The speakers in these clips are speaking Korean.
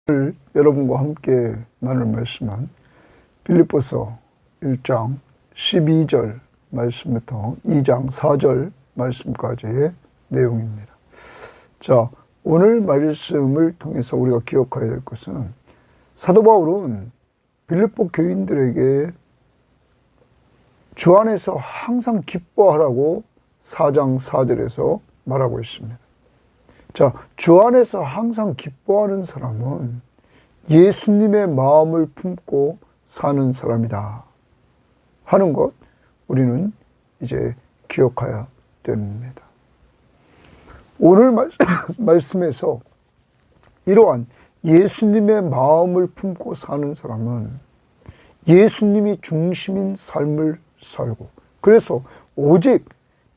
오늘 여러분과 함께 나눌 말씀은 빌립보서 1장 12절 말씀부터 2장 4절 말씀까지의 내용입니다. 자, 오늘 말씀을 통해서 우리가 기억해야 될 것은 사도 바울은 빌립보 교인들에게 주 안에서 항상 기뻐하라고 4장 4절에서 말하고 있습니다. 자, 주 안에서 항상 기뻐하는 사람은 예수님의 마음을 품고 사는 사람이다 하는 것 우리는 이제 기억해야 됩니다. 오늘 말씀에서 이러한 예수님의 마음을 품고 사는 사람은 예수님이 중심인 삶을 살고, 그래서 오직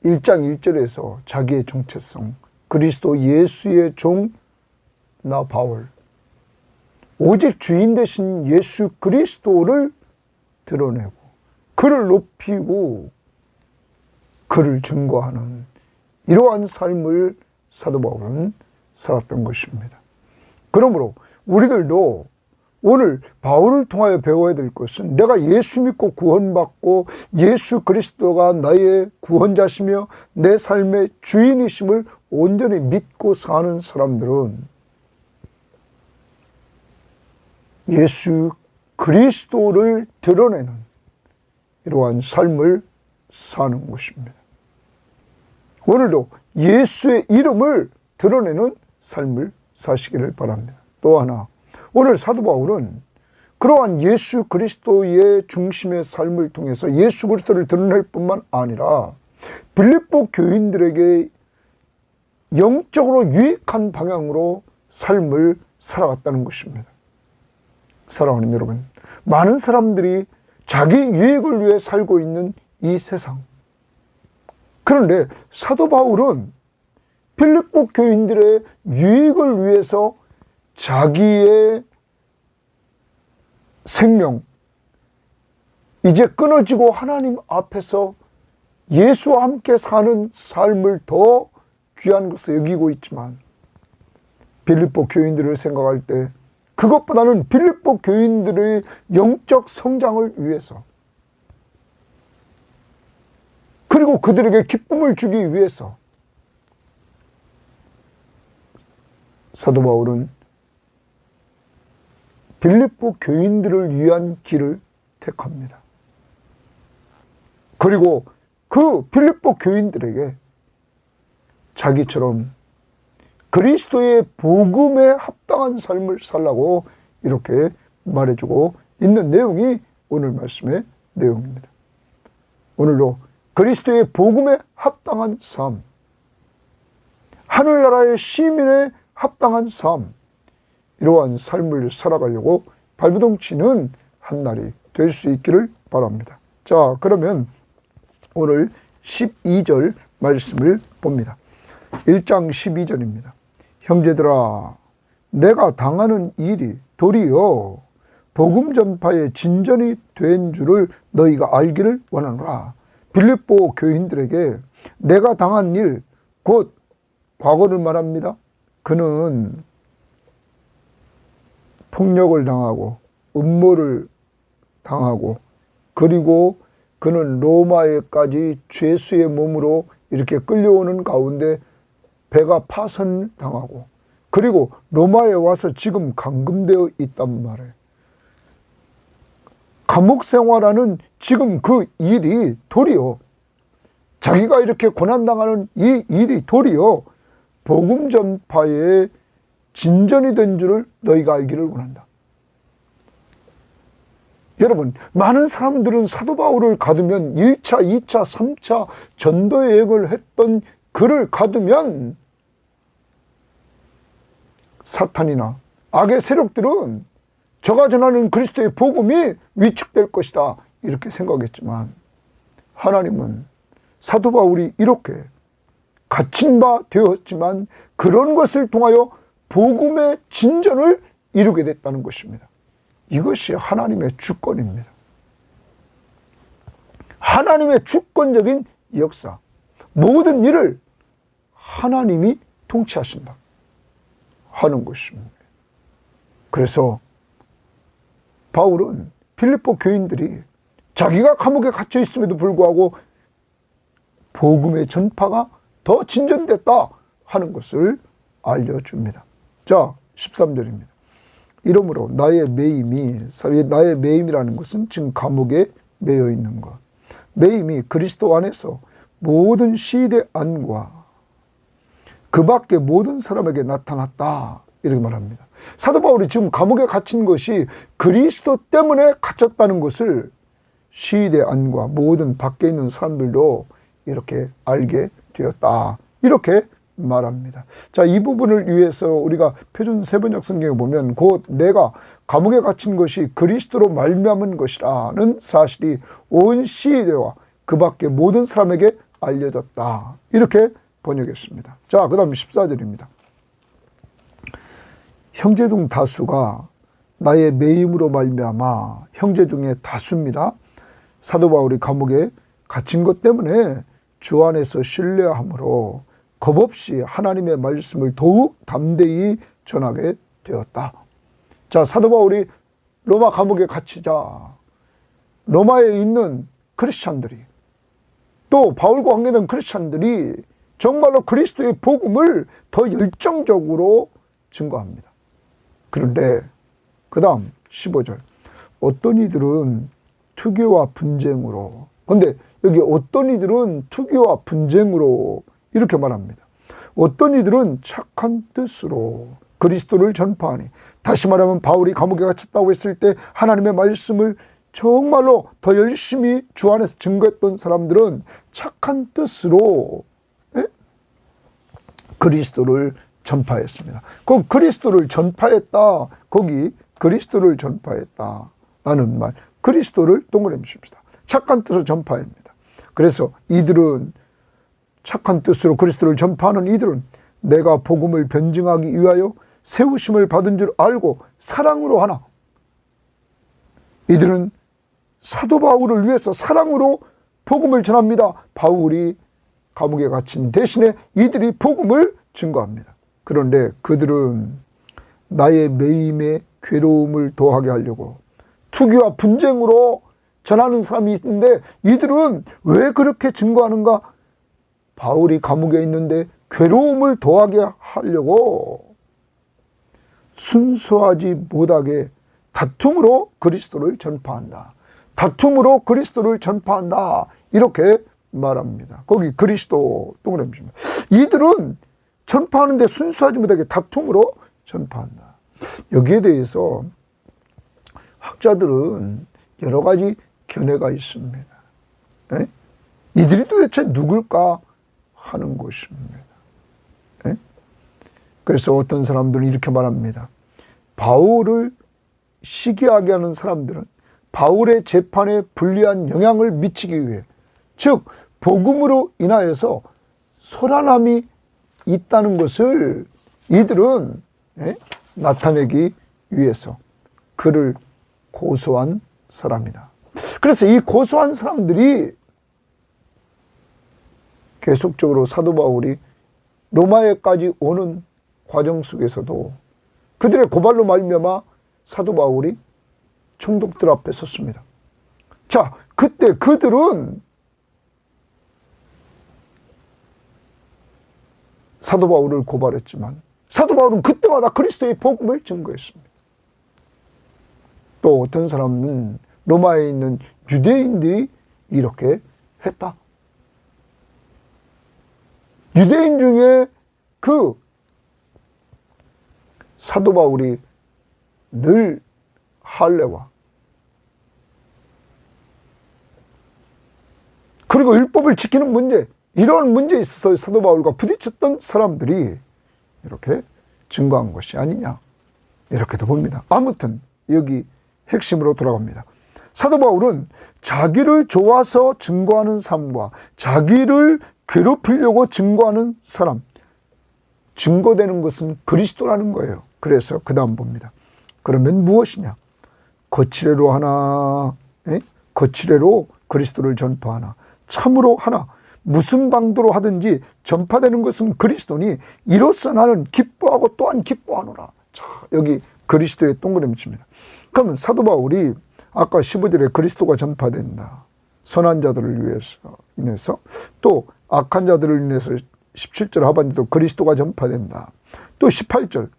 1장 1절에서 자기의 정체성, 그리스도 예수의 종 나 바울, 오직 주인 되신 예수 그리스도를 드러내고 그를 높이고 그를 증거하는 이러한 삶을 사도 바울은 살았던 것입니다. 그러므로 우리들도 오늘 바울을 통하여 배워야 될 것은 내가 예수 믿고 구원받고 예수 그리스도가 나의 구원자시며 내 삶의 주인이심을 온전히 믿고 사는 사람들은 예수 그리스도를 드러내는 이러한 삶을 사는 것입니다. 오늘도 예수의 이름을 드러내는 삶을 사시기를 바랍니다. 또 하나, 오늘 사도 바울은 그러한 예수 그리스도의 중심의 삶을 통해서 예수 그리스도를 드러낼 뿐만 아니라 빌립보 교인들에게 영적으로 유익한 방향으로 삶을 살아갔다는 것입니다. 사랑하는 여러분, 많은 사람들이 자기 유익을 위해 살고 있는 이 세상. 그런데 사도 바울은 빌립보 교인들의 유익을 위해서 자기의 생명, 이제 끊어지고 하나님 앞에서 예수와 함께 사는 삶을 더 귀한 것으로 여기고 있지만, 빌립보 교인들을 생각할 때 그것보다는 빌립보 교인들의 영적 성장을 위해서, 그리고 그들에게 기쁨을 주기 위해서 사도 바울은 빌립보 교인들을 위한 길을 택합니다. 그리고 그 빌립보 교인들에게 자기처럼 그리스도의 복음에 합당한 삶을 살라고 이렇게 말해주고 있는 내용이 오늘 말씀의 내용입니다. 오늘도 그리스도의 복음에 합당한 삶, 하늘나라의 시민에 합당한 삶, 이러한 삶을 살아가려고 발버둥 치는 한 날이 될 수 있기를 바랍니다. 자, 그러면 오늘 12절 말씀을 봅니다. 1장 12절입니다. 형제들아, 내가 당하는 일이 도리어 복음 전파의 진전이 된 줄을 너희가 알기를 원하노라. 빌립보 교인들에게 내가 당한 일, 곧 과거를 말합니다. 그는 폭력을 당하고 음모를 당하고, 그리고 그는 로마에까지 죄수의 몸으로 이렇게 끌려오는 가운데 배가 파손당하고, 그리고 로마에 와서 지금 감금되어 있단 말이에요. 감옥 생활하는 지금 그 일이 도리어, 자기가 이렇게 고난당하는 이 일이 도리어 복음 전파의 진전이 된 줄을 너희가 알기를 원한다. 여러분, 많은 사람들은 사도 바울을 가두면 1차, 2차, 3차 전도 여행을 했던 그를 가두면 사탄이나 악의 세력들은 저가 전하는 그리스도의 복음이 위축될 것이다 이렇게 생각했지만, 하나님은 사도 바울이 이렇게 갇힌 바 되었지만 그런 것을 통하여 복음의 진전을 이루게 됐다는 것입니다. 이것이 하나님의 주권입니다. 하나님의 주권적인 역사, 모든 일을 하나님이 통치하신다 하는 것입니다. 그래서 바울은 빌립보 교인들이 자기가 감옥에 갇혀 있음에도 불구하고 복음의 전파가 더 진전됐다 하는 것을 알려줍니다. 자, 13절입니다. 이러므로 나의 매임이라는 것은 지금 감옥에 매여 있는 것. 매임이 그리스도 안에서 모든 시대 안과 그 밖의 모든 사람에게 나타났다. 이렇게 말합니다. 사도 바울이 지금 감옥에 갇힌 것이 그리스도 때문에 갇혔다는 것을 시대 안과 모든 밖에 있는 사람들도 이렇게 알게 되었다. 이렇게 말합니다. 자, 이 부분을 위해서 우리가 표준 세번역 성경에 보면 곧 내가 감옥에 갇힌 것이 그리스도로 말미암은 것이라는 사실이 온 시대와 그 밖에 모든 사람에게 알려졌다. 이렇게 번역했습니다. 자, 그 다음 14절입니다. 형제 중 다수가 나의 매임으로 말미암아, 형제 중에 다수입니다. 사도 바울이 감옥에 갇힌 것 때문에 주 안에서 신뢰함으로 겁없이 하나님의 말씀을 더욱 담대히 전하게 되었다. 자, 사도 바울이 로마 감옥에 갇히자 로마에 있는 크리스찬들이 또 바울과 관계된 크리스찬들이 정말로 그리스도의 복음을 더 열정적으로 증거합니다. 그런데 그 다음 15절 어떤 이들은 투교와 분쟁으로, 근데 여기 어떤 이들은 투교와 분쟁으로 이렇게 말합니다. 어떤 이들은 착한 뜻으로 그리스도를 전파하니, 다시 말하면 바울이 감옥에 갇혔다고 했을 때 하나님의 말씀을 정말로 더 열심히 주 안에서 증거했던 사람들은 착한 뜻으로 그리스도를 전파했습니다. 그 그리스도를 전파했다. 거기 그리스도를 전파했다라는 말. 그리스도를 동그라미 칩시다. 착한 뜻으로 전파합니다. 그래서 이들은 착한 뜻으로 그리스도를 전파하는 이들은 내가 복음을 변증하기 위하여 세우심을 받은 줄 알고 사랑으로 하나. 이들은 사도 바울을 위해서 사랑으로 복음을 전합니다. 바울이 감옥에 갇힌 대신에 이들이 복음을 증거합니다. 그런데 그들은 나의 매임에 괴로움을 더하게 하려고 투기와 분쟁으로 전하는 사람이 있는데 이들은 왜 그렇게 증거하는가? 바울이 감옥에 있는데 괴로움을 더하게 하려고 순수하지 못하게 다툼으로 그리스도를 전파한다. 다툼으로 그리스도를 전파한다. 이렇게 말합니다. 거기 그리스도 동그라미입니다. 이들은 전파하는데 순수하지 못하게 다툼으로 전파한다. 여기에 대해서 학자들은 여러 가지 견해가 있습니다. 네? 이들이 도대체 누굴까 하는 것입니다. 네? 그래서 어떤 사람들은 이렇게 말합니다. 바울을 시기하게 하는 사람들은 바울의 재판에 불리한 영향을 미치기 위해, 즉 복음으로 인하여서 소란함이 있다는 것을 이들은 나타내기 위해서 그를 고소한 사람이다. 그래서 이 고소한 사람들이 계속적으로 사도 바울이 로마에까지 오는 과정 속에서도 그들의 고발로 말미암아 사도 바울이 총독들 앞에 섰습니다. 자, 그때 그들은 사도 바울을 고발했지만 사도 바울은 그때마다 그리스도의 복음을 증거했습니다. 또 어떤 사람은 로마에 있는 유대인들이 이렇게 했다. 유대인 중에 그 사도 바울이 늘 할례와 그리고 율법을 지키는 문제, 이런 문제에 있어서 사도 바울과 부딪혔던 사람들이 이렇게 증거한 것이 아니냐, 이렇게도 봅니다. 아무튼 여기 핵심으로 돌아갑니다. 사도 바울은 자기를 좋아서 증거하는 삶과 자기를 괴롭히려고 증거하는 사람, 증거되는 것은 그리스도라는 거예요. 그래서 그 다음 봅니다. 그러면 무엇이냐? 거칠애로 하나, 거칠애로 그리스도를 전파하나, 참으로 하나, 무슨 방도로 하든지 전파되는 것은 그리스도니 이로써 나는 기뻐하고 또한 기뻐하노라. 자, 여기 그리스도의 동그라미칩니다. 그러면 사도 바울이 아까 15절에 그리스도가 전파된다. 선한 자들을 인해서 또 악한 자들을 인해서 17절 하반절도 그리스도가 전파된다. 또 18절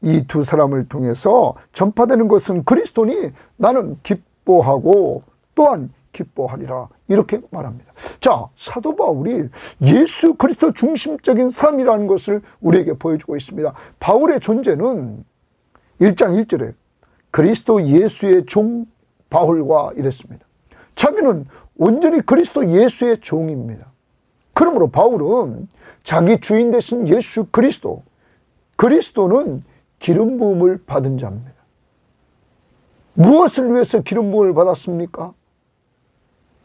이 두 사람을 통해서 전파되는 것은 그리스도니 나는 기뻐하고 또한 기뻐하리라 이렇게 말합니다. 자, 사도 바울이 예수 그리스도 중심적인 사람이라는 것을 우리에게 보여주고 있습니다. 바울의 존재는 1장 1절에 그리스도 예수의 종 바울과 이랬습니다. 자기는 온전히 그리스도 예수의 종입니다. 그러므로 바울은 자기 주인 되신 예수 그리스도, 그리스도는 기름 부음을 받은 자입니다. 무엇을 위해서 기름 부음을 받았습니까?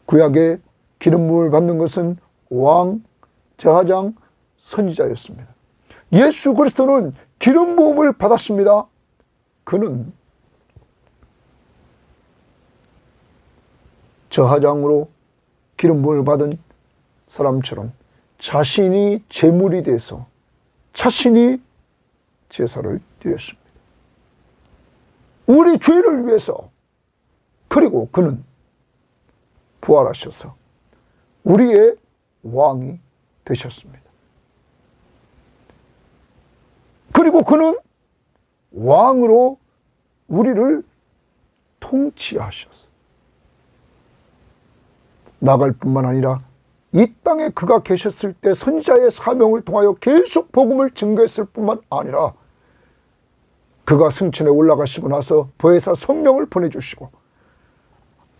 구약에 기름 부음을 받는 것은 왕, 제사장, 선지자였습니다. 예수 그리스도는 기름 부음을 받았습니다. 그는 제사장으로 기름 부음을 받은 사람처럼 자신이 제물이 돼서 자신이 제사를 드렸습니다. 우리 죄를 위해서. 그리고 그는 부활하셔서 우리의 왕이 되셨습니다. 그리고 그는 왕으로 우리를 통치하셨어요. 나갈 뿐만 아니라 이 땅에 그가 계셨을 때 선지자의 사명을 통하여 계속 복음을 증거했을 뿐만 아니라 그가 승천에 올라가시고 나서 보혜사 성령을 보내주시고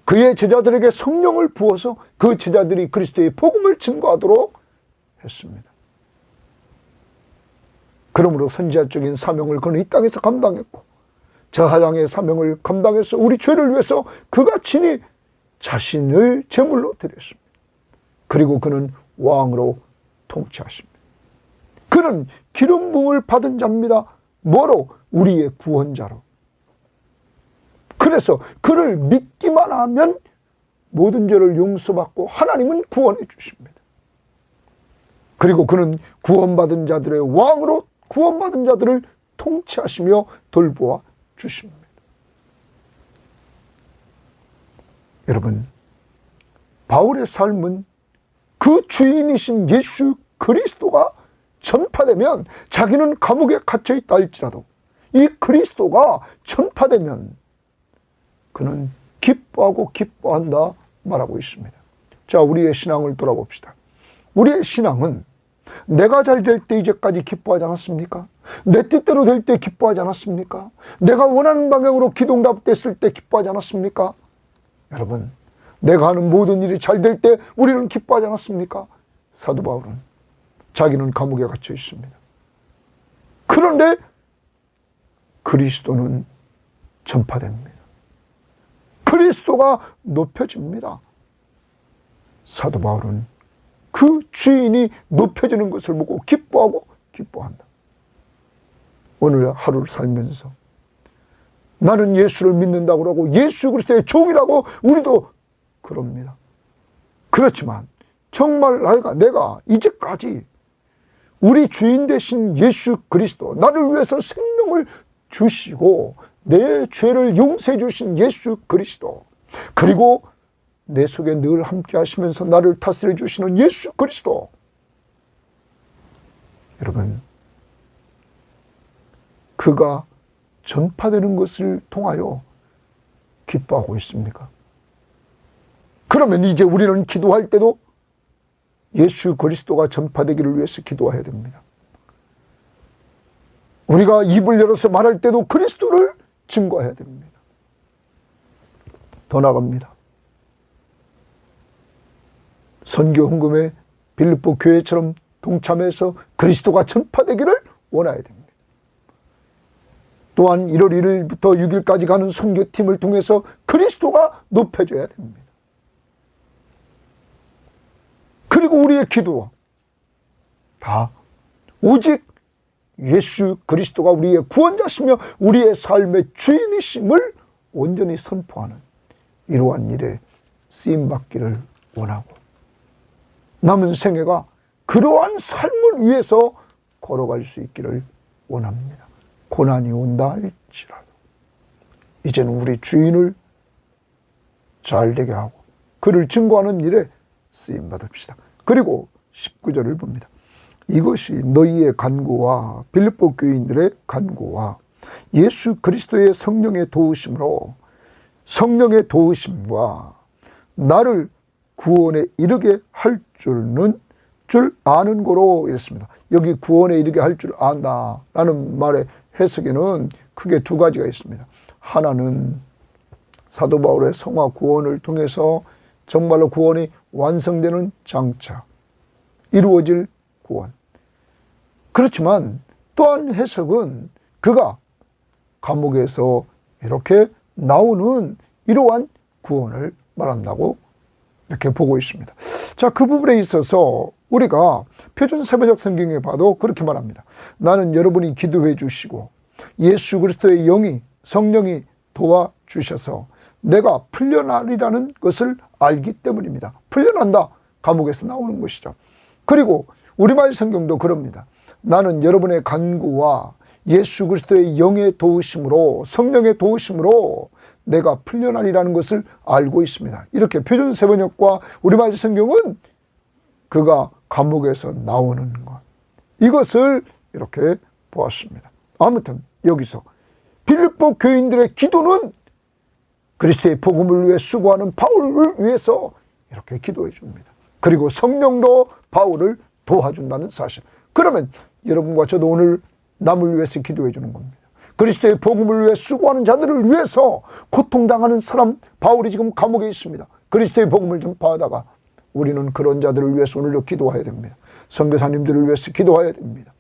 그의 제자들에게 성령을 부어서 그 제자들이 그리스도의 복음을 증거하도록 했습니다. 그러므로 선지자적인 사명을 그는 이 땅에서 감당했고 제사장의 사명을 감당해서 우리 죄를 위해서 그가 친히 자신을 제물로 드렸습니다. 그리고 그는 왕으로 통치하십니다. 그는 기름 부음을 받은 자입니다. 뭐로? 우리의 구원자로. 그래서 그를 믿기만 하면 모든 죄를 용서받고 하나님은 구원해 주십니다. 그리고 그는 구원받은 자들의 왕으로 구원받은 자들을 통치하시며 돌보아 주십니다. 여러분, 바울의 삶은 그 주인이신 예수 그리스도가 전파되면 자기는 감옥에 갇혀 있다 할지라도 이 그리스도가 전파되면 그는 기뻐하고 기뻐한다 말하고 있습니다. 자, 우리의 신앙을 돌아봅시다. 우리의 신앙은 내가 잘 될 때 이제까지 기뻐하지 않았습니까? 내 뜻대로 될 때 기뻐하지 않았습니까? 내가 원하는 방향으로 기도응답됐을 때 기뻐하지 않았습니까? 여러분, 내가 하는 모든 일이 잘 될 때 우리는 기뻐하지 않았습니까? 사도 바울은 자기는 감옥에 갇혀 있습니다. 그런데 그리스도는 전파됩니다. 그리스도가 높여집니다. 사도 바울은 그 주인이 높여지는 것을 보고 기뻐하고 기뻐한다. 오늘 하루를 살면서 나는 예수를 믿는다고 하고 예수 그리스도의 종이라고 우리도 그럽니다. 그렇지만 정말 내가 이제까지 우리 주인 되신 예수 그리스도, 나를 위해서 생명을 주시고 내 죄를 용서해 주신 예수 그리스도, 그리고 내 속에 늘 함께 하시면서 나를 다스려 주시는 예수 그리스도. 여러분, 그가 전파되는 것을 통하여 기뻐하고 있습니까? 그러면 이제 우리는 기도할 때도 예수 그리스도가 전파되기를 위해서 기도해야 됩니다. 우리가 입을 열어서 말할 때도 그리스도를 증거해야 됩니다. 더 나갑니다. 선교 헌금에 빌립보 교회처럼 동참해서 그리스도가 전파되기를 원해야 됩니다. 또한 1월 1일부터 6일까지 가는 선교팀을 통해서 그리스도가 높여져야 됩니다. 그리고 우리의 기도와 다 오직 예수 그리스도가 우리의 구원자시며 우리의 삶의 주인이심을 온전히 선포하는 이러한 일에 쓰임받기를 원하고 남은 생애가 그러한 삶을 위해서 걸어갈 수 있기를 원합니다. 고난이 온다 할지라도 이제는 우리 주인을 잘되게 하고 그를 증거하는 일에 쓰임받읍시다. 그리고 19절을 봅니다. 이것이 너희의 간구와 빌립보 교인들의 간구와 예수 그리스도의 성령의 도우심으로 성령의 도우심과 나를 구원에 이르게 할 줄 아는 거로 이랬습니다. 여기 구원에 이르게 할 줄 안다 라는 말의 해석에는 크게 두 가지가 있습니다. 하나는 사도 바울의 성화 구원을 통해서 정말로 구원이 완성되는 장차 이루어질 구원. 그렇지만 또한 해석은 그가 감옥에서 이렇게 나오는 이러한 구원을 말한다고 이렇게 보고 있습니다. 자, 그 부분에 있어서 우리가 표준 세번역 성경에 봐도 그렇게 말합니다. 나는 여러분이 기도해 주시고 예수 그리스도의 영이 성령이 도와주셔서 내가 풀려나리라는 것을 알기 때문입니다. 풀려난다. 감옥에서 나오는 것이죠. 그리고 우리말 성경도 그럽니다. 나는 여러분의 간구와 예수 그리스도의 영의 도우심으로 성령의 도우심으로 내가 풀려나리라는 것을 알고 있습니다. 이렇게 표준 세번역과 우리말 성경은 그가 감옥에서 나오는 것, 이것을 이렇게 보았습니다. 아무튼 여기서 빌립보 교인들의 기도는 그리스도의 복음을 위해 수고하는 바울을 위해서 이렇게 기도해 줍니다. 그리고 성령도 바울을 도와준다는 사실. 그러면 여러분과 저도 오늘 남을 위해서 기도해 주는 겁니다. 그리스도의 복음을 위해 수고하는 자들을 위해서 고통당하는 사람, 바울이 지금 감옥에 있습니다. 그리스도의 복음을 전파하다가 우리는 그런 자들을 위해서 오늘도 기도해야 됩니다. 선교사님들을 위해서 기도해야 됩니다.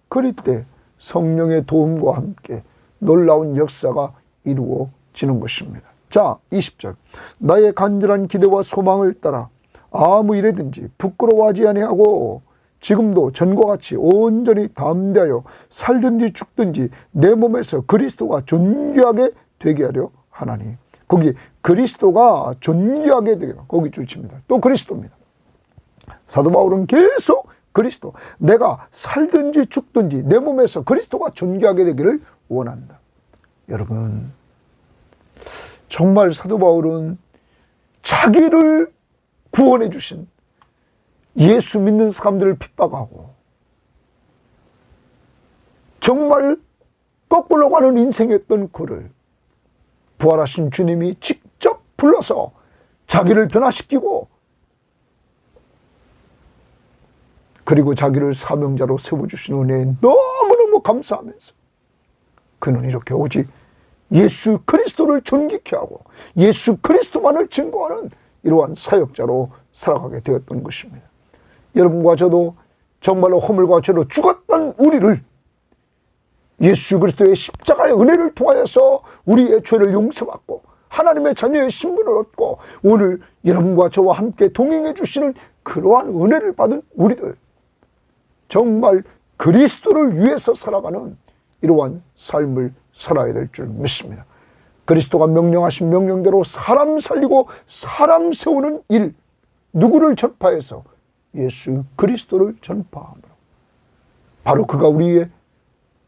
그럴 때 성령의 도움과 함께 놀라운 역사가 이루어지는 것입니다. 자, 20절. 나의 간절한 기대와 소망을 따라 아무 일에든지 부끄러워하지 아니하고 지금도 전과 같이 온전히 담대하여 살든지 죽든지 내 몸에서 그리스도가 존귀하게 되게 하려 하나니. 거기 그리스도가 존귀하게 되게, 거기 줄칩니다. 또 그리스도입니다. 사도 바울은 계속 그리스도, 내가 살든지 죽든지 내 몸에서 그리스도가 존귀하게 되기를 원한다. 여러분, 정말 사도 바울은 자기를 구원해 주신 예수 믿는 사람들을 핍박하고 정말 거꾸로 가는 인생이었던 그를 부활하신 주님이 직접 불러서 자기를 변화시키고 그리고 자기를 사명자로 세워주신 은혜에 너무너무 감사하면서 그는 이렇게 오직 예수 그리스도를 존귀케 하고 예수 그리스도만을 증거하는 이러한 사역자로 살아가게 되었던 것입니다. 여러분과 저도 정말로 허물과 죄로 죽었던 우리를 예수 그리스도의 십자가의 은혜를 통하여서 우리의 죄를 용서받고 하나님의 자녀의 신분을 얻고 오늘 여러분과 저와 함께 동행해 주시는 그러한 은혜를 받은 우리들, 정말 그리스도를 위해서 살아가는 이러한 삶을 살아야 될 줄 믿습니다. 그리스도가 명령하신 명령대로 사람 살리고 사람 세우는 일, 누구를 전파해서 예수 그리스도를 전파함으로 바로 그가 우리의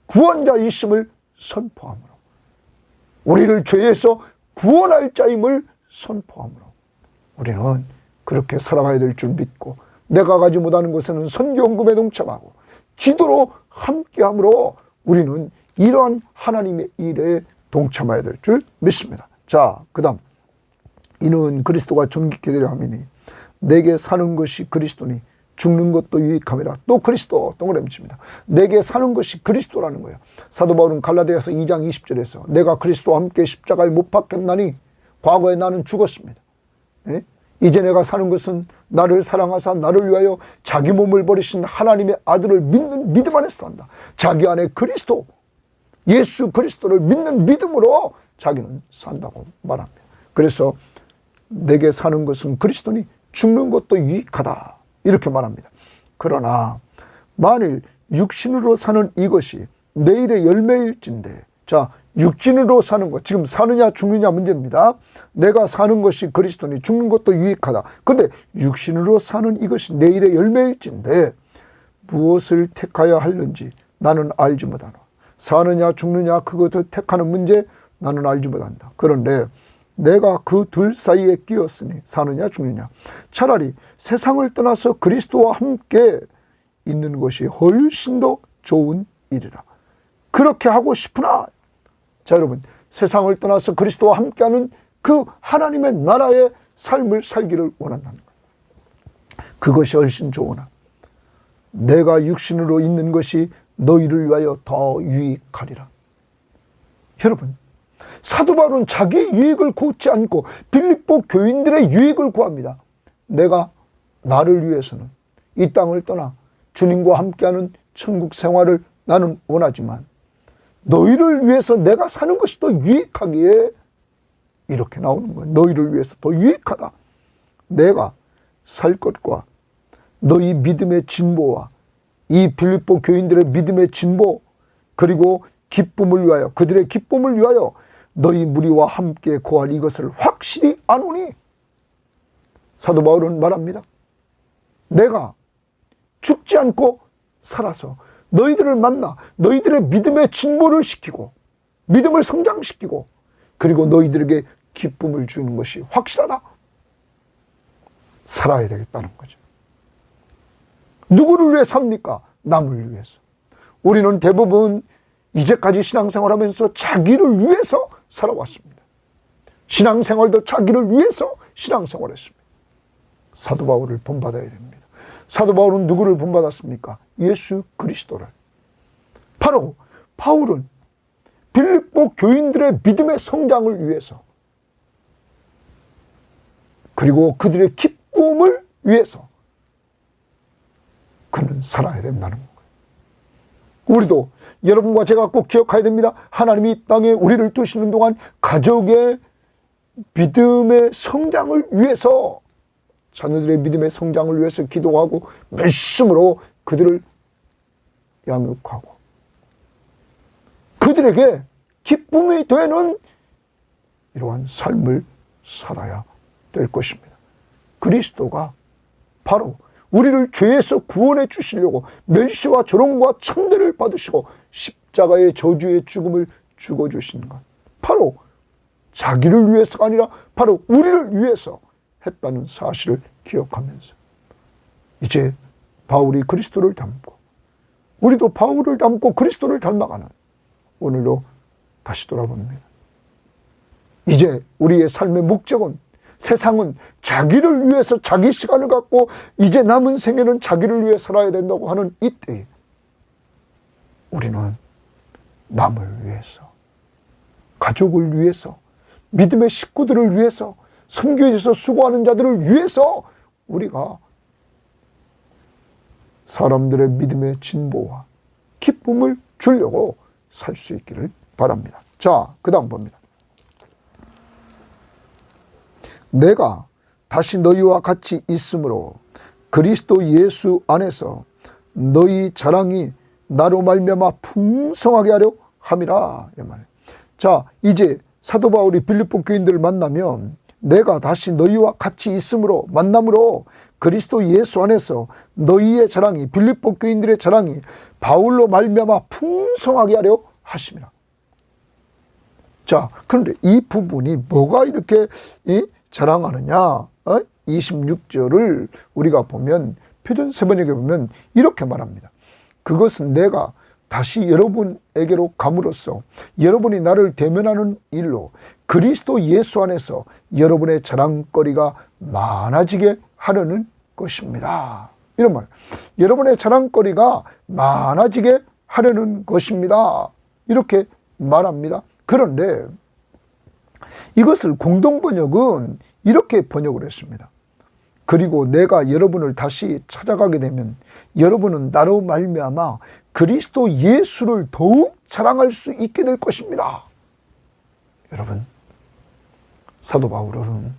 구원자이심을 선포함으로 우리를 죄에서 구원할 자임을 선포함으로 우리는 그렇게 살아가야 될 줄 믿고 내가 가지 못하는 것에는 선교헌금에 동참하고 기도로 함께함으로 우리는 이러한 하나님의 일에 동참해야 될 줄 믿습니다. 자, 그 다음 이는 그리스도가 존귀케 되려 함이니 내게 사는 것이 그리스도니 죽는 것도 유익함이라. 또 그리스도 동그라미칩니다. 내게 사는 것이 그리스도라는 거예요. 사도 바울은 갈라디아서 2장 20절에서 내가 그리스도와 함께 십자가에 못 박혔나니 과거에 나는 죽었습니다. 네? 이제 내가 사는 것은 나를 사랑하사 나를 위하여 자기 몸을 버리신 하나님의 아들을 믿는 믿음 안에서 산다. 자기 안에 그리스도, 예수 그리스도를 믿는 믿음으로 자기는 산다고 말합니다. 그래서 내게 사는 것은 그리스도니 죽는 것도 유익하다 이렇게 말합니다. 그러나 만일 육신으로 사는 이것이 내일의 열매일진데, 자, 육신으로 사는 것, 지금 사느냐 죽느냐 문제입니다. 내가 사는 것이 그리스도니 죽는 것도 유익하다. 그런데 육신으로 사는 이것이 내일의 열매일진데 무엇을 택하여 할는지 나는 알지 못하노. 사느냐 죽느냐 그것을 택하는 문제 나는 알지 못한다. 그런데 내가 그 둘 사이에 끼었으니 사느냐 죽느냐 차라리 세상을 떠나서 그리스도와 함께 있는 것이 훨씬 더 좋은 일이라. 그렇게 하고 싶으나 자 여러분 세상을 떠나서 그리스도와 함께하는 그 하나님의 나라의 삶을 살기를 원한다는 거예요. 그것이 훨씬 좋으나 내가 육신으로 있는 것이 너희를 위하여 더 유익하리라. 여러분 사도 바울은 자기 유익을 구하지 않고 빌립보 교인들의 유익을 구합니다. 내가 나를 위해서는 이 땅을 떠나 주님과 함께하는 천국 생활을 나는 원하지만 너희를 위해서 내가 사는 것이 더 유익하기에 이렇게 나오는 거예요. 너희를 위해서 더 유익하다. 내가 살 것과 너희 믿음의 진보와 이 빌립보 교인들의 믿음의 진보 그리고 기쁨을 위하여 그들의 기쁨을 위하여 너희 무리와 함께 고할 이것을 확실히 아노니 사도 바울은 말합니다. 내가 죽지 않고 살아서 너희들을 만나 너희들의 믿음의 진보를 시키고 믿음을 성장시키고 그리고 너희들에게 기쁨을 주는 것이 확실하다. 살아야 되겠다는 거죠. 누구를 위해 삽니까? 남을 위해서. 우리는 대부분 이제까지 신앙생활하면서 자기를 위해서 살아왔습니다. 신앙생활도 자기를 위해서 신앙생활했습니다. 사도 바울을 본받아야 됩니다. 사도 바울은 누구를 본받았습니까? 예수 그리스도를. 바로 바울은 빌립보 교인들의 믿음의 성장을 위해서 그리고 그들의 기쁨을 위해서 그는 살아야 된다는 거예요. 우리도 여러분과 제가 꼭 기억해야 됩니다. 하나님이 이 땅에 우리를 두시는 동안 가족의 믿음의 성장을 위해서 자녀들의 믿음의 성장을 위해서 기도하고 열심으로 그들을 양육하고 그들에게 기쁨이 되는 이러한 삶을 살아야 될 것입니다. 그리스도가 바로 우리를 죄에서 구원해 주시려고 멸시와 조롱과 천대를 받으시고 십자가의 저주의 죽음을 죽어주신 것 바로 자기를 위해서가 아니라 바로 우리를 위해서 했다는 사실을 기억하면서 이제 바울이 그리스도를 닮고 우리도 바울을 닮고 그리스도를 닮아가는 오늘로 다시 돌아봅니다. 이제 우리의 삶의 목적은 세상은 자기를 위해서 자기 시간을 갖고 이제 남은 생애는 자기를 위해 살아야 된다고 하는 이때에 우리는 남을 위해서 가족을 위해서 믿음의 식구들을 위해서 선교에서 수고하는 자들을 위해서 우리가 사람들의 믿음의 진보와 기쁨을 주려고 살 수 있기를 바랍니다. 자, 그 다음 봅니다. 내가 다시 너희와 같이 있으므로 그리스도 예수 안에서 너희 자랑이 나로 말미암아 풍성하게 하려 함이라. 이 말이에요. 자, 이제 사도 바울이 빌립보 교인들을 만나면 내가 다시 너희와 같이 있으므로 만남으로 그리스도 예수 안에서 너희의 자랑이 빌립보 교인들의 자랑이 바울로 말미암아 풍성하게 하려 하심이라. 자, 그런데 이 부분이 뭐가 이렇게 자랑하느냐? 26절을 우리가 보면 표준 세번역에 보면 이렇게 말합니다. 그것은 내가 다시 여러분에게로 감으로써 여러분이 나를 대면하는 일로 그리스도 예수 안에서 여러분의 자랑거리가 많아지게 하려는 것입니다. 이런 말. 여러분의 자랑거리가 많아지게 하려는 것입니다. 이렇게 말합니다. 그런데 이것을 공동번역은 이렇게 번역을 했습니다. 그리고 내가 여러분을 다시 찾아가게 되면 여러분은 나로 말미암아 그리스도 예수를 더욱 자랑할 수 있게 될 것입니다. 여러분, 사도 바울은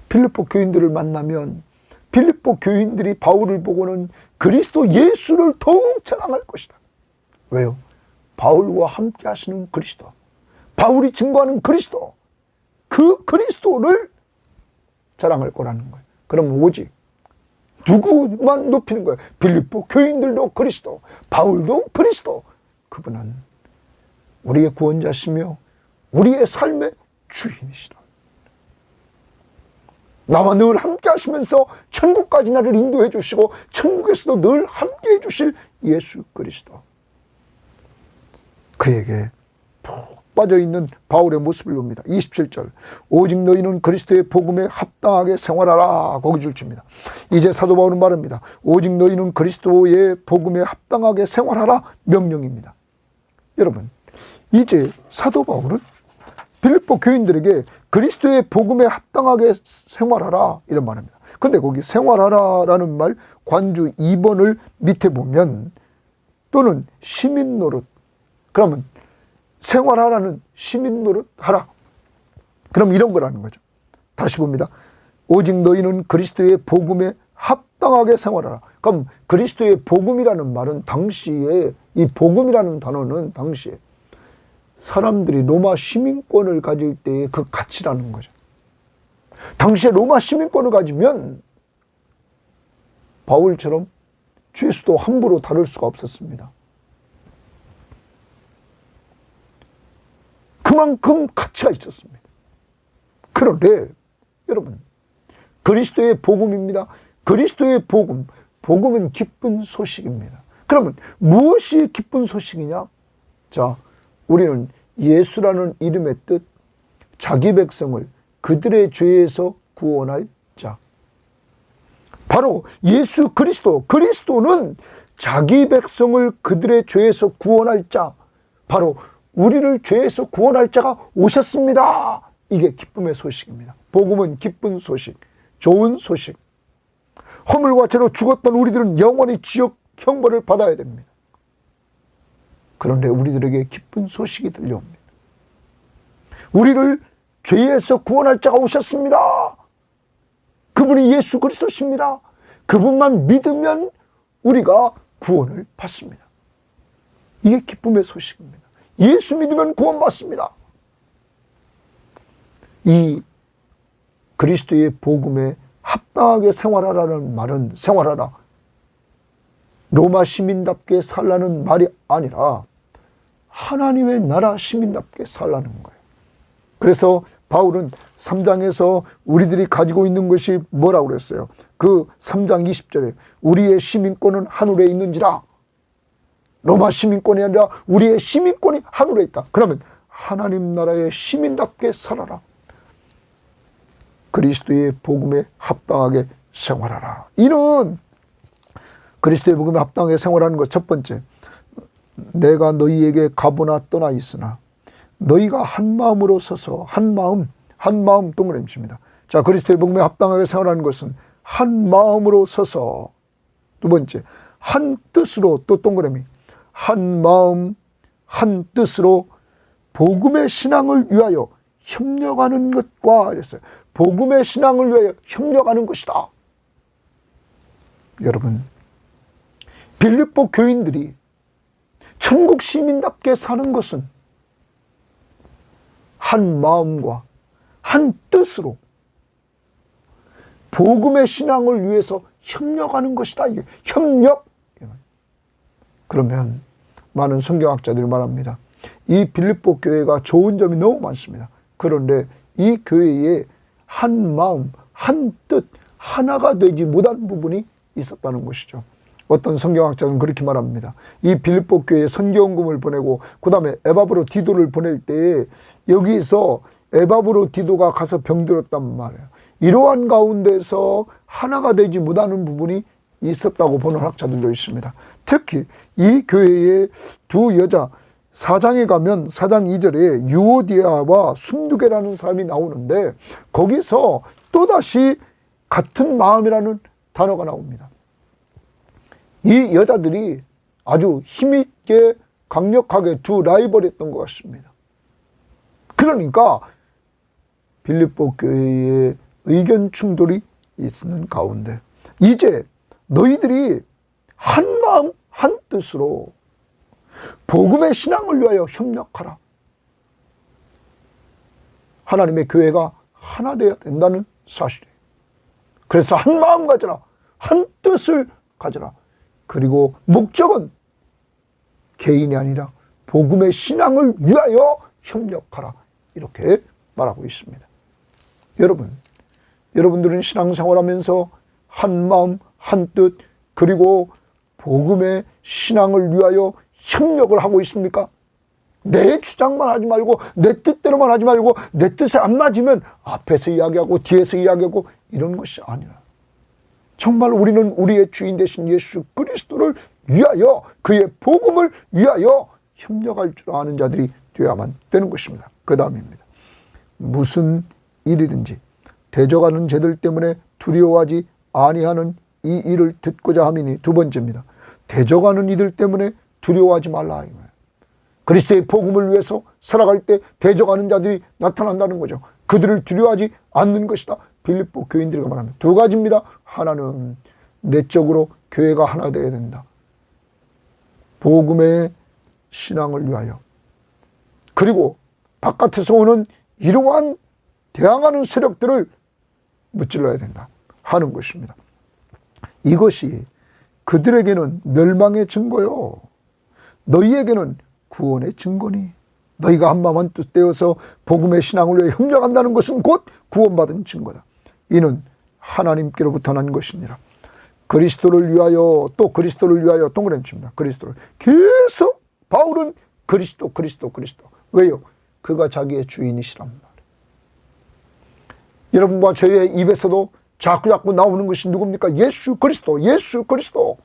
빌립보 교인들을 만나면 빌립보 교인들이 바울을 보고는 그리스도 예수를 더욱 자랑할 것이다. 왜요? 바울과 함께 하시는 그리스도, 바울이 증거하는 그리스도, 그 그리스도를 자랑할 거라는 거예요. 그럼 오직 누구만 높이는 거예요? 빌립보 교인들도 그리스도, 바울도 그리스도. 그분은 우리의 구원자시며 우리의 삶의 주인이시다. 나와 늘 함께 하시면서 천국까지 나를 인도해 주시고 천국에서도 늘 함께 해 주실 예수 그리스도. 그에게 푹 빠져있는 바울의 모습을 봅니다. 27절, 오직 너희는 그리스도의 복음에 합당하게 생활하라. 거기 줄칩니다. 이제 사도 바울은 말합니다. 오직 너희는 그리스도의 복음에 합당하게 생활하라. 명령입니다. 여러분, 이제 사도 바울은 빌립보 교인들에게 그리스도의 복음에 합당하게 생활하라 이런 말입니다. 근데 거기 생활하라라는 말 관주 2번을 밑에 보면 또는 시민 노릇, 그러면 생활하라는 시민 노릇 하라, 그럼 이런 거라는 거죠. 다시 봅니다. 오직 너희는 그리스도의 복음에 합당하게 생활하라. 그럼 그리스도의 복음이라는 말은 당시에, 이 복음이라는 단어는 당시에 사람들이 로마 시민권을 가질 때의 그 가치라는 거죠. 당시에 로마 시민권을 가지면 바울처럼 죄수도 함부로 다룰 수가 없었습니다. 그만큼 가치가 있었습니다. 그런데 여러분, 그리스도의 복음입니다. 그리스도의 복음, 복음은 기쁜 소식입니다. 그러면 무엇이 기쁜 소식이냐? 자, 우리는 예수라는 이름의 뜻, 자기 백성을 그들의 죄에서 구원할 자. 바로 예수 그리스도, 그리스도는 자기 백성을 그들의 죄에서 구원할 자, 바로 우리를 죄에서 구원할 자가 오셨습니다. 이게 기쁨의 소식입니다. 복음은 기쁜 소식, 좋은 소식. 허물과 죄로 죽었던 우리들은 영원히 지옥 형벌을 받아야 됩니다. 그런데 우리들에게 기쁜 소식이 들려옵니다. 우리를 죄에서 구원할 자가 오셨습니다. 그분이 예수 그리스도십니다. 그분만 믿으면 우리가 구원을 받습니다. 이게 기쁨의 소식입니다. 예수 믿으면 구원받습니다. 이 그리스도의 복음에 합당하게 생활하라는 말은, 생활하라, 로마 시민답게 살라는 말이 아니라 하나님의 나라 시민답게 살라는 거예요. 그래서 바울은 3장에서 우리들이 가지고 있는 것이 뭐라고 그랬어요? 그 3장 20절에 우리의 시민권은 하늘에 있는지라. 로마 시민권이 아니라 우리의 시민권이 하늘에 있다. 그러면 하나님 나라의 시민답게 살아라. 그리스도의 복음에 합당하게 생활하라. 이는 그리스도의 복음에 합당하게 생활하는 것 첫 번째, 내가 너희에게 가보나 떠나 있으나 너희가 한 마음으로 서서, 한 마음 동그라미 칩니다. 자, 그리스도의 복음에 합당하게 생활하는 것은 한 마음으로 서서, 두 번째, 한 뜻으로, 또 동그라미, 한 마음 한 뜻으로 복음의 신앙을 위하여 협력하는 것과 이랬어요. 복음의 신앙을 위하여 협력하는 것이다. 여러분, 빌립보 교인들이 천국 시민답게 사는 것은 한 마음과 한 뜻으로 복음의 신앙을 위해서 협력하는 것이다. 이게 협력. 그러면 많은 성경학자들이 말합니다. 이 빌립보 교회가 좋은 점이 너무 많습니다. 그런데 이 교회에 한 마음, 한 뜻, 하나가 되지 못한 부분이 있었다는 것이죠. 어떤 성경학자는 그렇게 말합니다. 이 빌립보 교회에 선교원금을 보내고 그 다음에 에바브로 디도를 보낼 때에 여기서 에바브로 디도가 가서 병들었단 말이에요. 이러한 가운데서 하나가 되지 못하는 부분이 있었다고 보는 학자들도 있습니다. 특히 이 교회의 두 여자, 4장에 가면 4장 2절에 유오디아와 순두계라는 사람이 나오는데 거기서 또다시 같은 마음이라는 단어가 나옵니다. 이 여자들이 아주 힘있게 강력하게 두 라이벌이었던 것 같습니다. 그러니까 빌립보 교회의 의견 충돌이 있는 가운데 이제 너희들이 한 마음 한 뜻으로 복음의 신앙을 위하여 협력하라. 하나님의 교회가 하나 되어야 된다는 사실이에요. 그래서 한 마음 가져라. 한 뜻을 가져라. 그리고 목적은 개인이 아니라 복음의 신앙을 위하여 협력하라. 이렇게 말하고 있습니다. 여러분들은 신앙생활하면서 한 마음, 한 뜻, 그리고 복음의 신앙을 위하여 협력을 하고 있습니까? 내 주장만 하지 말고, 내 뜻대로만 하지 말고, 내 뜻에 안 맞으면 앞에서 이야기하고 뒤에서 이야기하고 이런 것이 아니라, 정말 우리는 우리의 주인 되신 예수 그리스도를 위하여, 그의 복음을 위하여 협력할 줄 아는 자들이 되어야만 되는 것입니다. 그 다음입니다. 무슨 일이든지 대적하는 죄들 때문에 두려워하지 아니하는 이 일을 듣고자 함이니, 두 번째입니다. 대적하는 이들 때문에 두려워하지 말라 이거예요. 그리스도의 복음을 위해서 살아갈 때 대적하는 자들이 나타난다는 거죠. 그들을 두려워하지 않는 것이다. 빌립보 교인들과 말합니다. 두 가지입니다. 하나는 내적으로 교회가 하나 되어야 된다. 복음의 신앙을 위하여. 그리고 바깥에서 오는 이러한 대항하는 세력들을 무찔러야 된다 하는 것입니다. 이것이 그들에게는 멸망의 증거요, 너희에게는 구원의 증거니. 너희가 한마음 한뜻 되어서 복음의 신앙을 위해 협력한다는 것은 곧 구원받은 증거다. 이는 하나님께로부터 난 것이니라. 그리스도를 위하여, 또 그리스도를 위하여 동그라미 칩니다. 그리스도를 계속 바울은 그리스도. 왜요? 그가 자기의 주인이시란 말이에요. 여러분과 저의 입에서도 자꾸 나오는 것이 누굽니까? 예수 그리스도.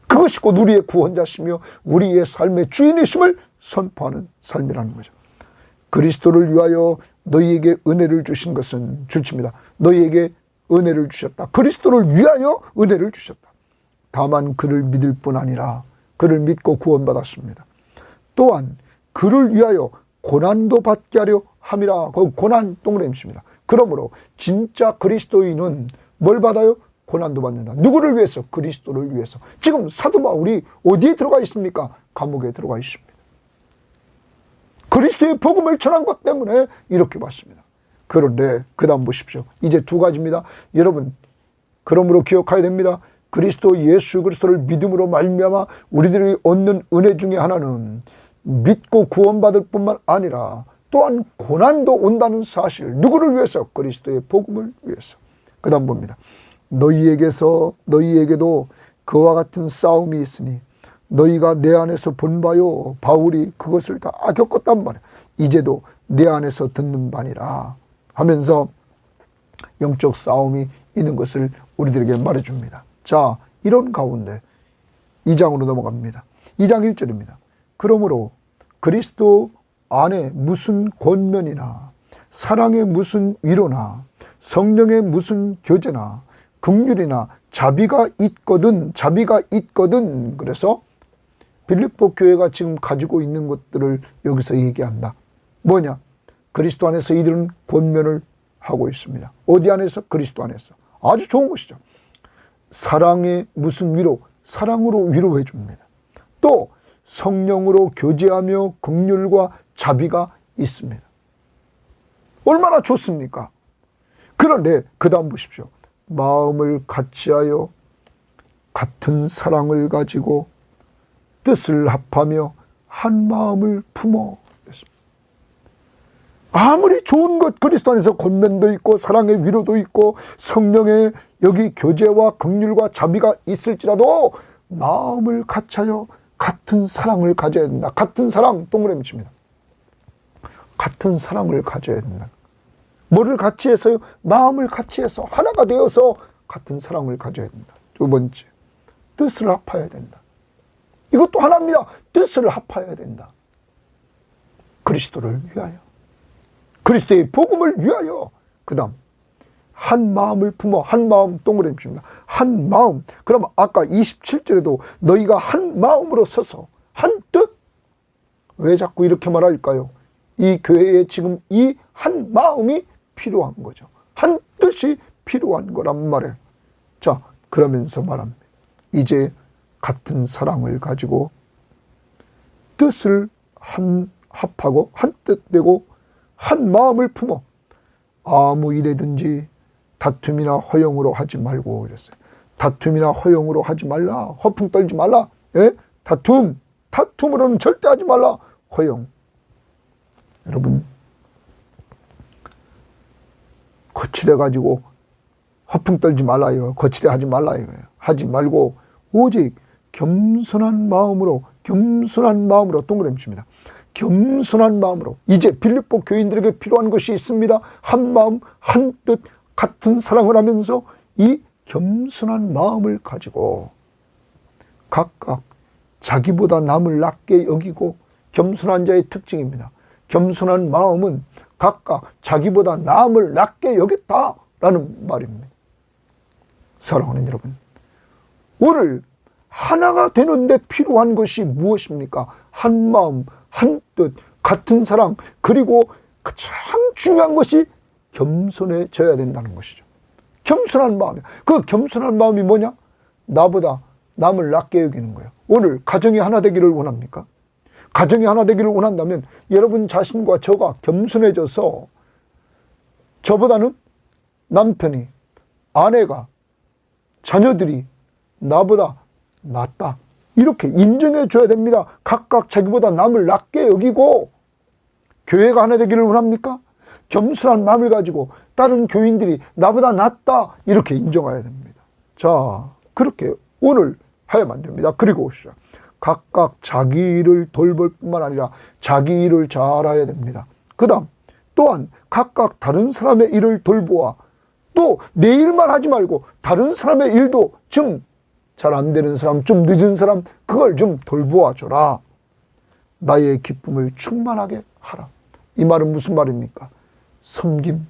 그것이 곧 우리의 구원자시며 우리의 삶의 주인이심을 선포하는 삶이라는 거죠. 그리스도를 위하여 너희에게 은혜를 주신 것은 줄칩니다. 너희에게 은혜를 주셨다. 그리스도를 위하여 은혜를 주셨다. 다만 그를 믿을 뿐 아니라 그를 믿고 구원받았습니다. 또한 그를 위하여 고난도 받게 하려 함이라. 그 고난 동그라미입니다. 그러므로 진짜 그리스도인은 뭘 받아요? 고난도 받는다. 누구를 위해서? 그리스도를 위해서. 지금 사도 바울이 어디에 들어가 있습니까? 감옥에 들어가 있습니다. 그리스도의 복음을 전한 것 때문에 이렇게 받습니다. 그런데 그 다음 보십시오. 이제 두 가지입니다. 여러분, 그러므로 기억해야 됩니다. 그리스도 예수 그리스도를 믿음으로 말미암아 우리들이 얻는 은혜 중에 하나는 믿고 구원받을 뿐만 아니라 또한 고난도 온다는 사실. 누구를 위해서? 그리스도의 복음을 위해서. 그 다음 봅니다. 너희에게도 그와 같은 싸움이 있으니 너희가 내 안에서 본 바요. 바울이 그것을 다 겪었단 말이야. 이제도 내 안에서 듣는 바니라 하면서 영적 싸움이 있는 것을 우리들에게 말해줍니다. 자, 이런 가운데 2장으로 넘어갑니다. 2장 1절입니다. 그러므로 그리스도 안에 무슨 권면이나 사랑의 무슨 위로나 성령의 무슨 교제나 긍휼이나 자비가 있거든. 그래서 빌립보 교회가 지금 가지고 있는 것들을 여기서 얘기한다. 뭐냐? 그리스도 안에서 이들은 권면을 하고 있습니다. 어디 안에서? 그리스도 안에서. 아주 좋은 것이죠. 사랑의 무슨 위로? 사랑으로 위로해 줍니다. 또 성령으로 교제하며 긍휼과 자비가 있습니다. 얼마나 좋습니까? 그런데 그 다음 보십시오. 마음을 같이하여 같은 사랑을 가지고 뜻을 합하며 한 마음을 품어. 아무리 좋은 것, 그리스도 안에서 권면도 있고 사랑의 위로도 있고 성령의 여기 교제와 긍휼과 자비가 있을지라도 마음을 같이하여 같은 사랑을 가져야 된다. 같은 사랑, 동그라미 칩니다. 같은 사랑을 가져야 된다. 뭐를 같이 해서요? 마음을 같이 해서 하나가 되어서 같은 사랑을 가져야 된다. 두 번째, 뜻을 합해야 된다. 이것도 하나입니다. 뜻을 합해야 된다. 그리스도를 위하여, 그리스도의 복음을 위하여. 그 다음 한 마음을 품어. 한 마음, 동그라미 칩니다. 한 마음. 그럼 아까 27절에도 너희가 한 마음으로 서서 한 뜻. 왜 자꾸 이렇게 말할까요? 이 교회에 지금 이 한 마음이 필요한 거죠. 한 뜻이 필요한 거란 말이에요. 자, 그러면서 말합니다. 이제 같은 사랑을 가지고 뜻을 한 합하고 한 뜻 되고 한 마음을 품어 아무 일에든지 다툼이나 허용으로 하지 말고 그랬어요. 다툼이나 허용으로 하지 말라. 허풍 떨지 말라. 예? 다툼. 다툼으로는 절대 하지 말라. 허용. 여러분, 거칠해가지고 허풍 떨지 말라 이거예요. 거칠해 하지 말라 이거예요. 하지 말고 오직 겸손한 마음으로 동그라미 칩니다. 겸손한 마음으로. 이제 빌립보 교인들에게 필요한 것이 있습니다. 한 마음 한 뜻 같은 사랑을 하면서 이 겸손한 마음을 가지고 각각 자기보다 남을 낮게 여기고, 겸손한 자의 특징입니다. 겸손한 마음은 각각 자기보다 남을 낮게 여겼다라는 말입니다. 사랑하는 여러분, 오늘 하나가 되는데 필요한 것이 무엇입니까? 한 마음, 한 뜻, 같은 사랑, 그리고 가장 중요한 것이 겸손해져야 된다는 것이죠. 겸손한 마음. 그 겸손한 마음이 뭐냐? 나보다 남을 낮게 여기는 거예요. 오늘 가정이 하나 되기를 원합니까? 가정이 하나 되기를 원한다면 여러분 자신과 저가 겸손해져서 저보다는 남편이, 아내가, 자녀들이 나보다 낫다, 이렇게 인정해 줘야 됩니다. 각각 자기보다 남을 낮게 여기고. 교회가 하나 되기를 원합니까? 겸손한 마음을 가지고 다른 교인들이 나보다 낫다, 이렇게 인정해야 됩니다. 자, 그렇게 오늘 하야만 됩니다. 그리고 각각 자기 일을 돌볼 뿐만 아니라 자기 일을 잘해야 됩니다. 그 다음 또한 각각 다른 사람의 일을 돌보아 또 내 일만 하지 말고 다른 사람의 일도 좀 잘 안 되는 사람, 좀 늦은 사람, 그걸 좀 돌보아 줘라. 나의 기쁨을 충만하게 하라. 이 말은 무슨 말입니까? 섬김.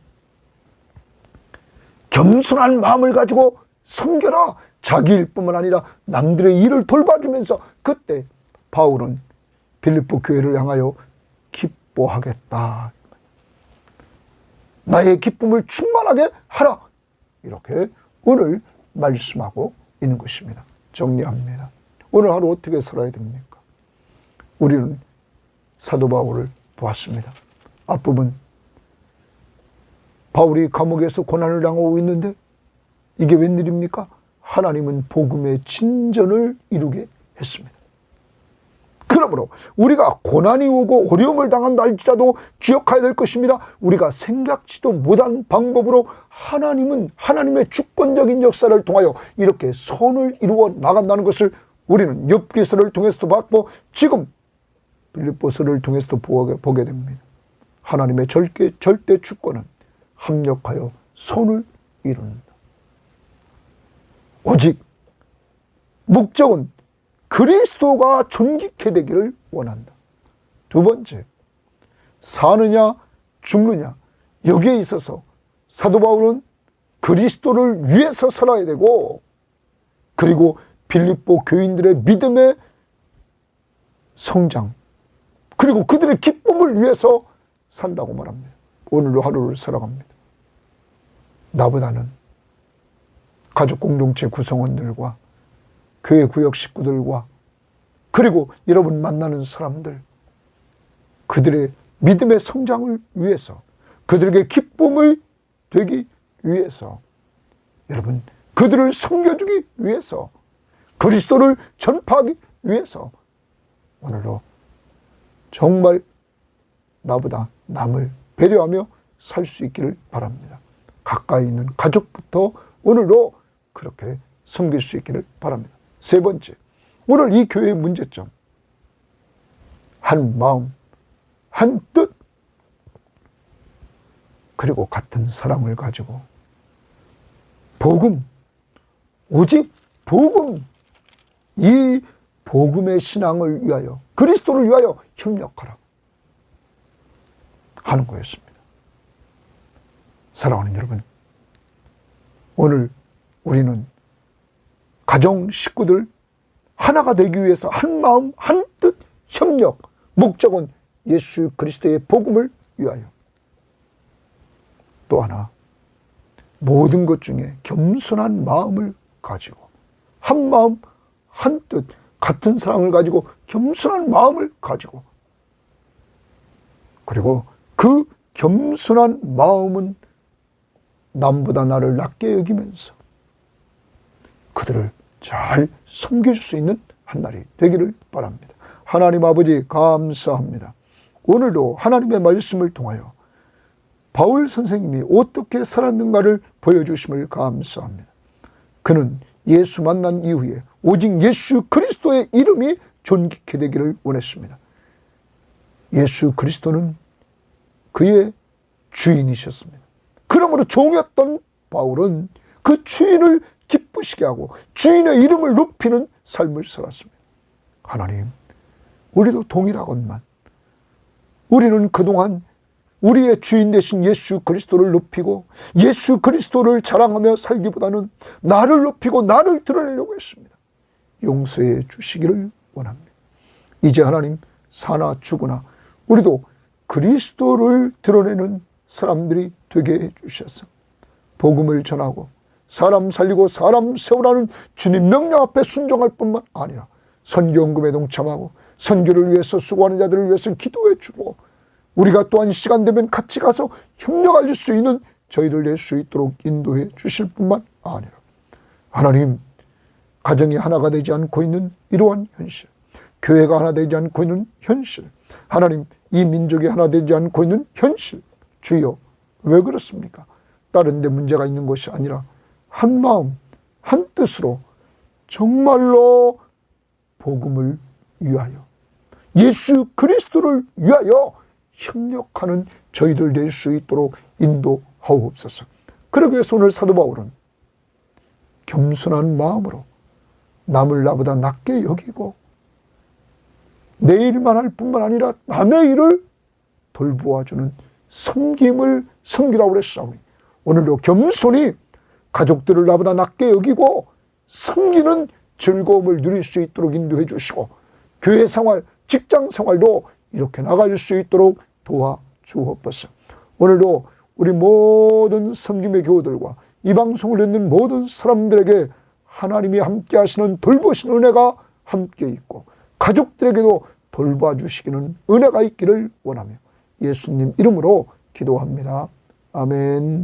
겸손한 마음을 가지고 섬겨라. 자기 일뿐만 아니라 남들의 일을 돌봐주면서, 그때 바울은 빌립보 교회를 향하여 기뻐하겠다. 나의 기쁨을 충만하게 하라. 이렇게 오늘 말씀하고 있는 것입니다. 정리합니다. 오늘 하루 어떻게 살아야 됩니까? 우리는 사도 바울을 보았습니다. 앞부분 바울이 감옥에서 고난을 당하고 있는데 이게 웬일입니까? 하나님은 복음의 진전을 이루게 했습니다. 그러므로 우리가 고난이 오고 어려움을 당한다 할지라도 기억해야 될 것입니다. 우리가 생각지도 못한 방법으로 하나님은 하나님의 주권적인 역사를 통하여 이렇게 선을 이루어 나간다는 것을 우리는 욥기서를 통해서도 봤고 지금 빌립보서를 통해서도 보게 됩니다. 하나님의 절대 주권은 합력하여 선을 이룬다. 오직 목적은 그리스도가 존귀케 되기를 원한다. 두 번째, 사느냐 죽느냐, 여기에 있어서 사도 바울은 그리스도를 위해서 살아야 되고, 그리고 빌립보 교인들의 믿음의 성장, 그리고 그들의 기쁨을 위해서 산다고 말합니다. 오늘도 하루를 살아갑니다. 나보다는 가족 공동체 구성원들과 교회 구역 식구들과 그리고 여러분 만나는 사람들, 그들의 믿음의 성장을 위해서, 그들에게 기쁨을 되기 위해서, 여러분 그들을 섬겨주기 위해서, 그리스도를 전파하기 위해서 오늘도 정말 나보다 남을 배려하며 살 수 있기를 바랍니다. 가까이 있는 가족부터 오늘도 그렇게 섬길 수 있기를 바랍니다. 세 번째, 오늘 이 교회의 문제점, 한 마음, 한 뜻, 그리고 같은 사랑을 가지고 복음, 오직 복음, 이 복음의 신앙을 위하여, 그리스도를 위하여 협력하라 하는 거였습니다. 사랑하는 여러분, 오늘 우리는 가정 식구들 하나가 되기 위해서 한 마음, 한 뜻, 협력, 목적은 예수 그리스도의 복음을 위하여. 또 하나, 모든 것 중에 겸손한 마음을 가지고 한 마음, 한 뜻, 같은 사랑을 가지고 겸손한 마음을 가지고, 그리고 그 겸손한 마음은 남보다 나를 낮게 여기면서 그들을 잘 섬길 수 있는 한 날이 되기를 바랍니다. 하나님 아버지 감사합니다. 오늘도 하나님의 말씀을 통하여 바울 선생님이 어떻게 살았는가를 보여주심을 감사합니다. 그는 예수 만난 이후에 오직 예수 그리스도의 이름이 존귀케 되기를 원했습니다. 예수 그리스도는 그의 주인이셨습니다. 그러므로 종이었던 바울은 그 주인을 기쁘시게 하고 주인의 이름을 높이는 삶을 살았습니다. 하나님, 우리도 동일하건만 우리는 그동안 우리의 주인 되신 예수 그리스도를 높이고 예수 그리스도를 자랑하며 살기보다는 나를 높이고 나를 드러내려고 했습니다. 용서해 주시기를 원합니다. 이제 하나님, 사나 죽으나 우리도 그리스도를 드러내는 사람들이 되게 해주셔서 복음을 전하고 사람 살리고 사람 세우라는 주님 명령 앞에 순종할 뿐만 아니라 선교헌금에 동참하고 선교를 위해서 수고하는 자들을 위해서 기도해 주고 우리가 또한 시간 되면 같이 가서 협력할 수 있는 저희들 될 수 있도록 인도해 주실 뿐만 아니라 하나님, 가정이 하나가 되지 않고 있는 이러한 현실, 교회가 하나 되지 않고 있는 현실, 하나님, 이 민족이 하나 되지 않고 있는 현실, 주여 왜 그렇습니까? 다른 데 문제가 있는 것이 아니라 한 마음 한 뜻으로 정말로 복음을 위하여 예수 그리스도를 위하여 협력하는 저희들 될 수 있도록 인도하옵소서. 그러기 위해서 오늘 사도 바울은 겸손한 마음으로 남을 나보다 낮게 여기고 내 일만 할 뿐만 아니라 남의 일을 돌보아주는 섬김을 섬기라고 그랬사오니 오늘도 겸손히 가족들을 나보다 낮게 여기고 섬기는 즐거움을 누릴 수 있도록 인도해 주시고 교회 생활, 직장 생활도 이렇게 나갈 수 있도록 도와주옵소서. 오늘도 우리 모든 섬김의 교우들과 이 방송을 듣는 모든 사람들에게 하나님이 함께 하시는 돌보시는 은혜가 함께 있고 가족들에게도 돌봐주시기는 은혜가 있기를 원하며 예수님 이름으로 기도합니다. 아멘.